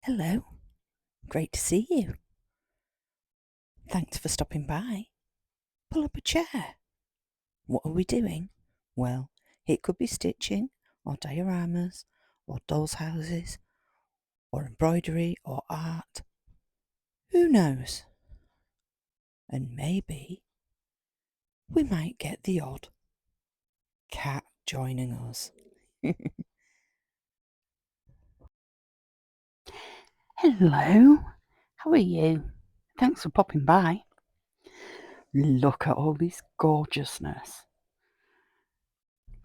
Hello, great to see you. Thanks for stopping by. Pull up a chair. What are we doing? Well, it could be stitching, or dioramas, or dolls' houses, or embroidery, or art. Who knows? And maybe we might get the odd cat joining us. Hello, how are you? Thanks for popping by. Look at all this gorgeousness.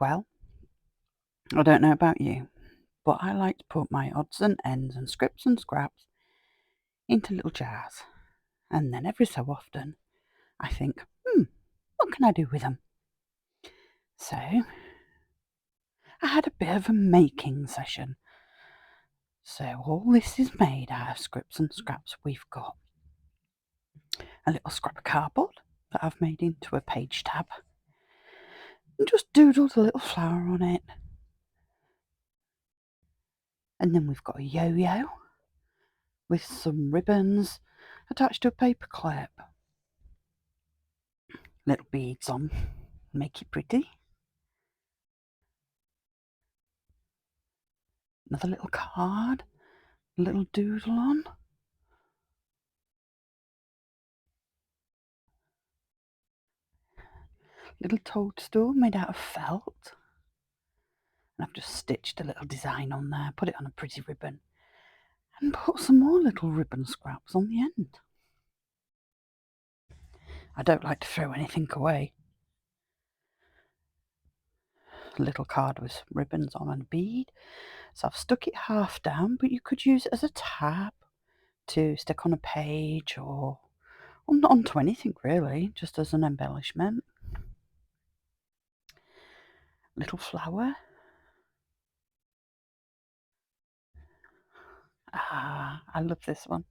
Well, I don't know about you, but I like to put my odds and ends and scripts and scraps into little jars. And then every so often, I think, what can I do with them? So, I had a bit of a making session. So, all this is made out of scripts and scraps. We've got a little scrap of cardboard that I've made into a page tab and just doodled a little flower on it. And then we've got a yo-yo with some ribbons attached to a paper clip. Little beads on, make it pretty. Another little card, a little doodle on. Little toadstool made out of felt. And I've just stitched a little design on there, put it on a pretty ribbon, and put some more little ribbon scraps on the end. I don't like to throw anything away. A little card with ribbons on and a bead. So I've stuck it half down, but you could use it as a tab to stick on a page or not onto anything really, just as an embellishment. Little flower. I love this one.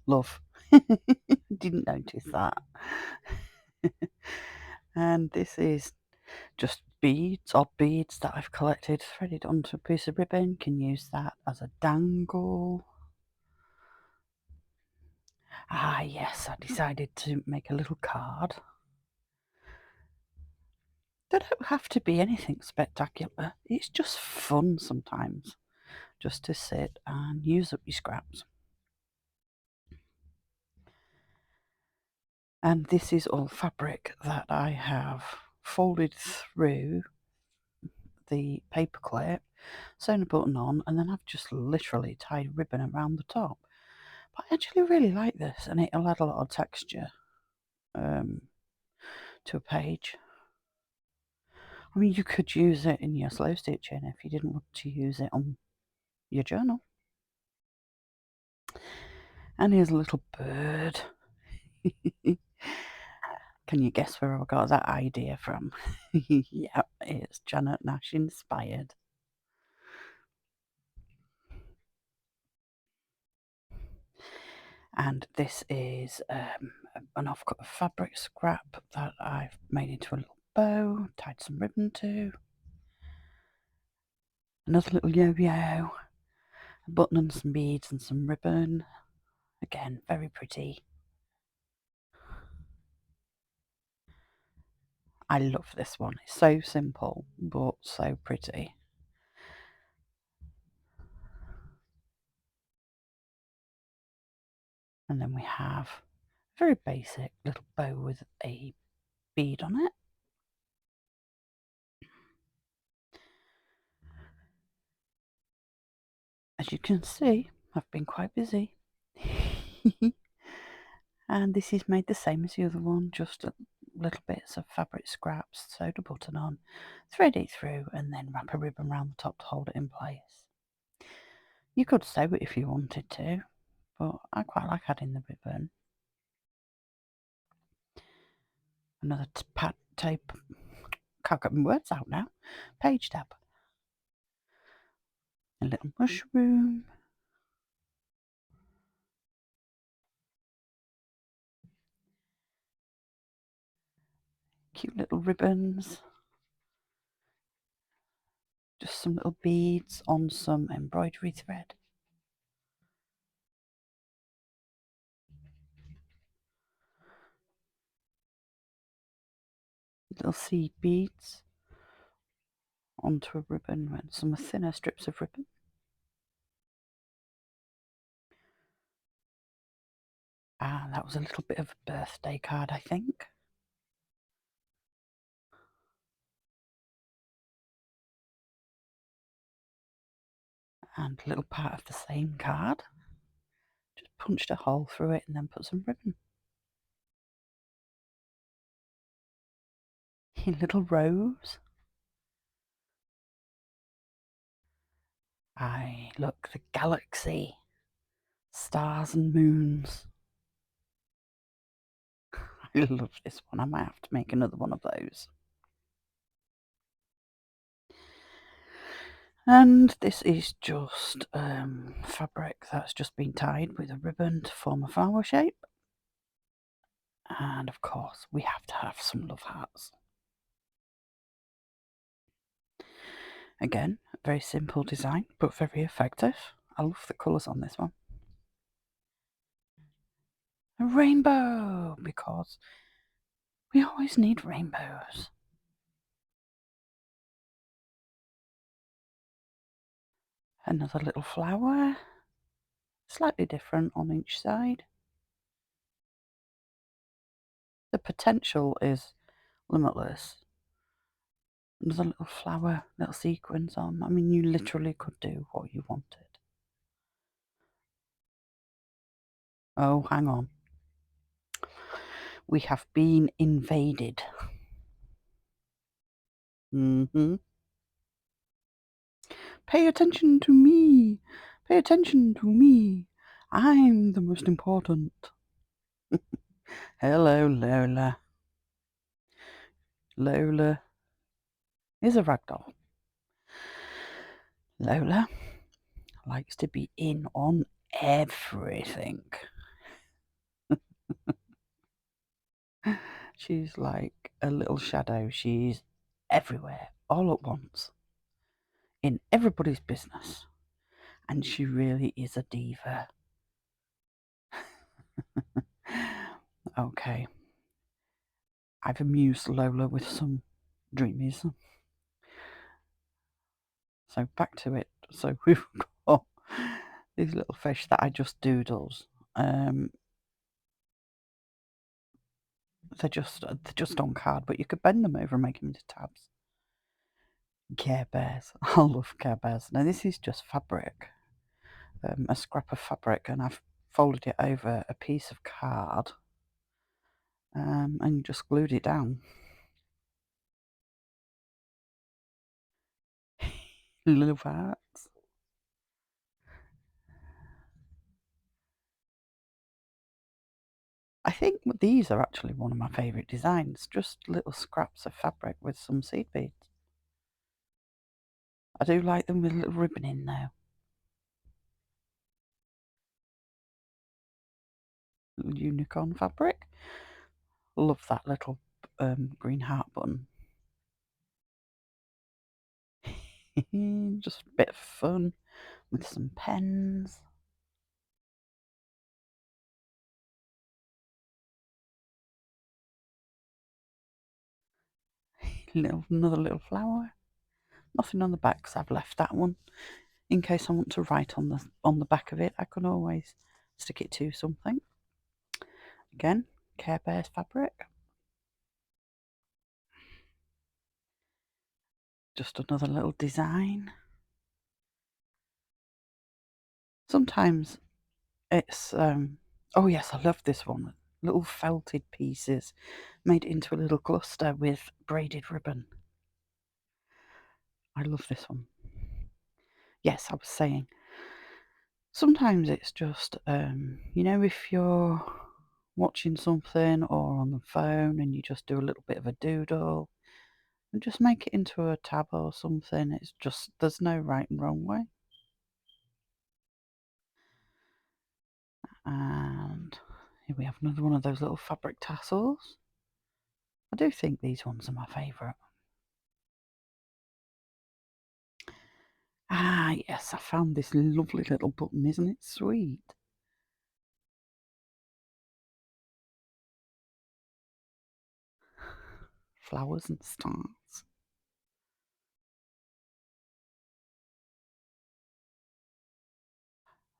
Love. Didn't notice that. And this is just beads, odd beads that I've collected, threaded onto a piece of ribbon. Can use that as a dangle. Yes, I decided to make a little card. They don't have to be anything spectacular. It's just fun sometimes, just to sit and use up your scraps. And this is all fabric that I have folded through the paper clip, sewn a button on, and then I've just literally tied ribbon around the top. But I actually really like this, and it'll add a lot of texture to a page. I mean, you could use it in your slow stitching if you didn't want to use it on your journal. And here's a little bird. Can you guess where I got that idea from? Yep, it's Janet Nash inspired. And this is an offcut of fabric scrap that I've made into a little bow, tied some ribbon to. Another little yo-yo, a button and some beads and some ribbon. Again, very pretty. I love this one. It's so simple, but so pretty. And then we have a very basic little bow with a bead on it. As you can see, I've been quite busy. And this is made the same as the other one, just little bits of fabric scraps, sewed a button on, thread it through, and then wrap a ribbon around the top to hold it in place. You could sew it if you wanted to, but I quite like adding the ribbon. Another pad tape, can't get my words out now, page tab. A little mushroom. Cute little ribbons. Just some little beads on some embroidery thread. little seed beads onto a ribbon and some thinner strips of ribbon. And that was a little bit of a birthday card, I think. And a little part of the same card. Just punched a hole through it and then put some ribbon. A little rose. Look, the galaxy. Stars and moons. I love this one. I might have to make another one of those. And this is just fabric that's just been tied with a ribbon to form a flower shape. And of course, we have to have some love hearts. Again, very simple design, but very effective. I love the colours on this one. A rainbow, because we always need rainbows. Another little flower, slightly different on each side. The potential is limitless. Another little flower, little sequins on. I mean, you literally could do what you wanted. Oh, hang on. We have been invaded. Pay attention to me. Pay attention to me. I'm the most important. Hello, Lola. Lola is a ragdoll. Lola likes to be in on everything. She's like a little shadow. She's everywhere, all at once, in everybody's business. And she really is a diva. Okay. I've amused Lola with some dreamies. So back to it. So we've got these little fish that I just doodled. They're just on card, but you could bend them over and make them into tabs. Care Bears. I love Care Bears. Now this is just fabric, a scrap of fabric, and I've folded it over a piece of card, and just glued it down. Little hearts. I think these are actually one of my favourite designs, just little scraps of fabric with some seed beads. I do like them with a little ribbon in there. Little unicorn fabric. Love that little green heart button. Just a bit of fun with some pens. Another little flower. Nothing on the back because I've left that one in case I want to write on the back of it. I can always stick it to something. Again, Care Bears fabric. Just another little design. Sometimes it's oh yes, I love this one. Little felted pieces made into a little cluster with braided ribbon. I love this one. Yes, I was saying, sometimes it's just, if you're watching something or on the phone and you just do a little bit of a doodle and just make it into a tab or something, it's just, there's no right and wrong way. And here we have another one of those little fabric tassels. I do think these ones are my favourite. Ah, yes, I found this lovely little button. Isn't it sweet? flowers and stars.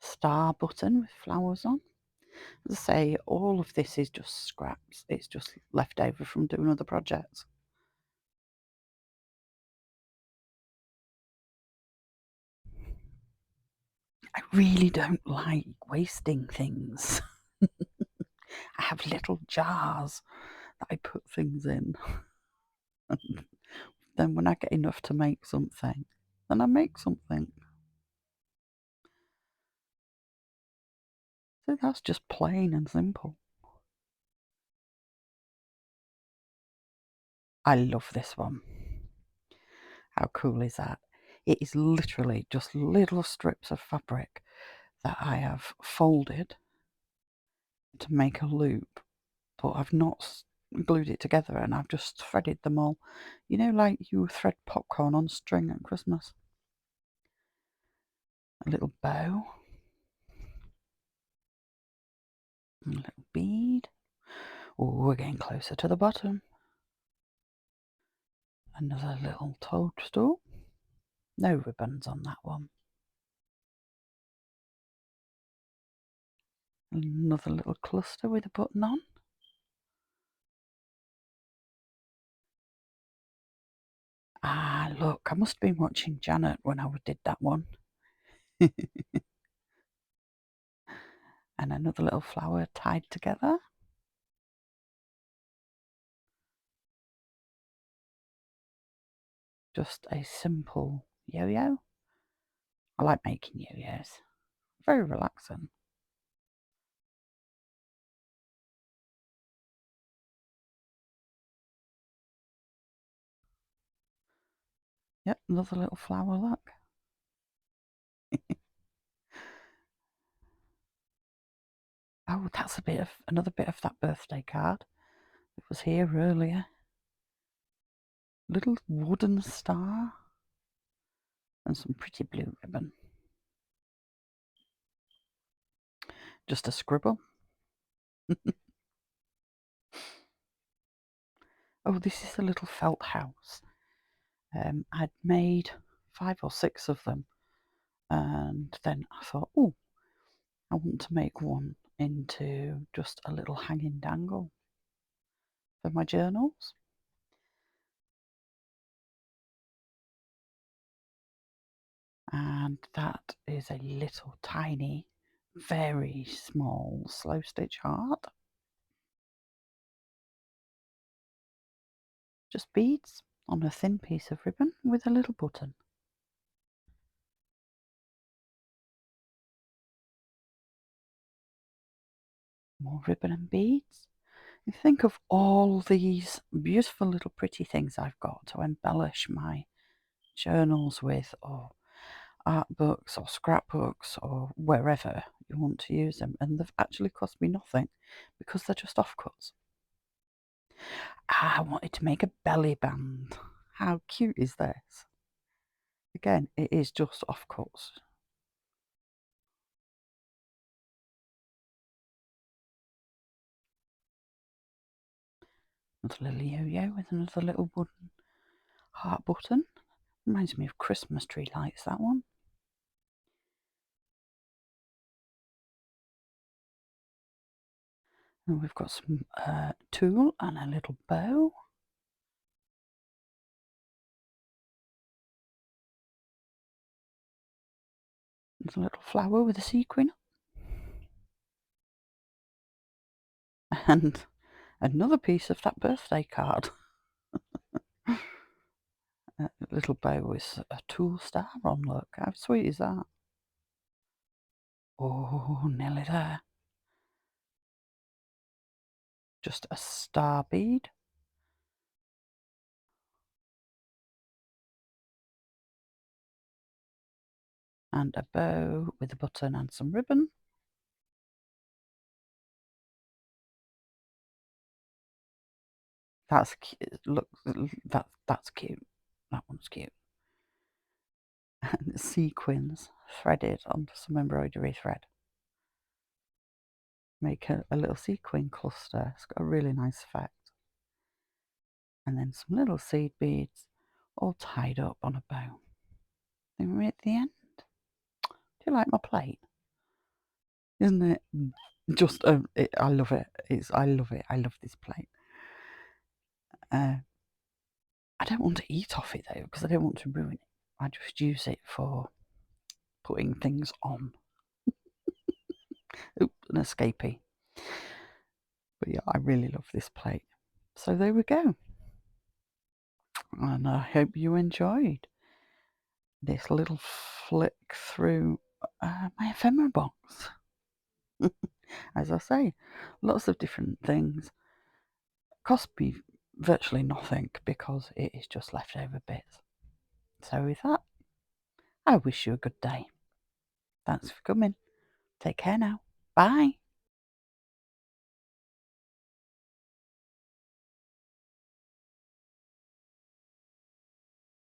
Star button with flowers on. As I say, all of this is just scraps. It's just left over from doing other projects. I really don't like wasting things. I have little jars that I put things in. And then when I get enough to make something, then I make something. So that's just plain and simple. I love this one. How cool is that? It is literally just little strips of fabric that I have folded to make a loop, but I've not glued it together, and I've just threaded them all. You know, like you thread popcorn on string at Christmas. A little bow, a little bead. Oh, we're getting closer to the bottom. Another little toadstool. No ribbons on that one. Another little cluster with a button on. Ah, look, I must have been watching Janet when I did that one. And another little flower tied together. Just a simple yo-yo. I like making yo-yos. Very relaxing. Yep, another little flower, look. Oh, that's another bit of that birthday card that was here earlier. Little wooden star and some pretty blue ribbon. Just a scribble. Oh, this is a little felt house. I'd made 5 or 6 of them, and then I thought, oh, I want to make one into just a little hanging dangle for my journals. And that is a little tiny, very small slow stitch heart. Just beads on a thin piece of ribbon with a little button. More ribbon and beads. You think of all these beautiful little pretty things I've got to embellish my journals with, or art books or scrapbooks or wherever you want to use them, and they've actually cost me nothing because they're just offcuts. I wanted to make a belly band. How cute is this? Again, it is just offcuts. Another little yo-yo with another little wooden heart button. Reminds me of Christmas tree lights, that one. And we've got some tulle and a little bow. There's a little flower with a sequin. And another piece of that birthday card. A little bow with a tulle star on, look. How sweet is that? Oh, nearly there. Just a star bead. And a bow with a button and some ribbon. That's cute. Look, that's cute. That one's cute. And sequins threaded onto some embroidery thread. Make a little sequin cluster. It's got a really nice effect. and then some little seed beads all tied up on a bow. Then we're at the end. Do you like my plate? Isn't it just? I love it. I love it. I love this plate. I don't want to eat off it though because I don't want to ruin it. I just use it for putting things on. Oops, an escapee. But yeah, I really love this plate. So there we go. And I hope you enjoyed this little flick through my ephemera box. As I say, lots of different things. Cost me virtually nothing because it is just leftover bits. So with that, I wish you a good day. Thanks for coming. Take care now. Bye.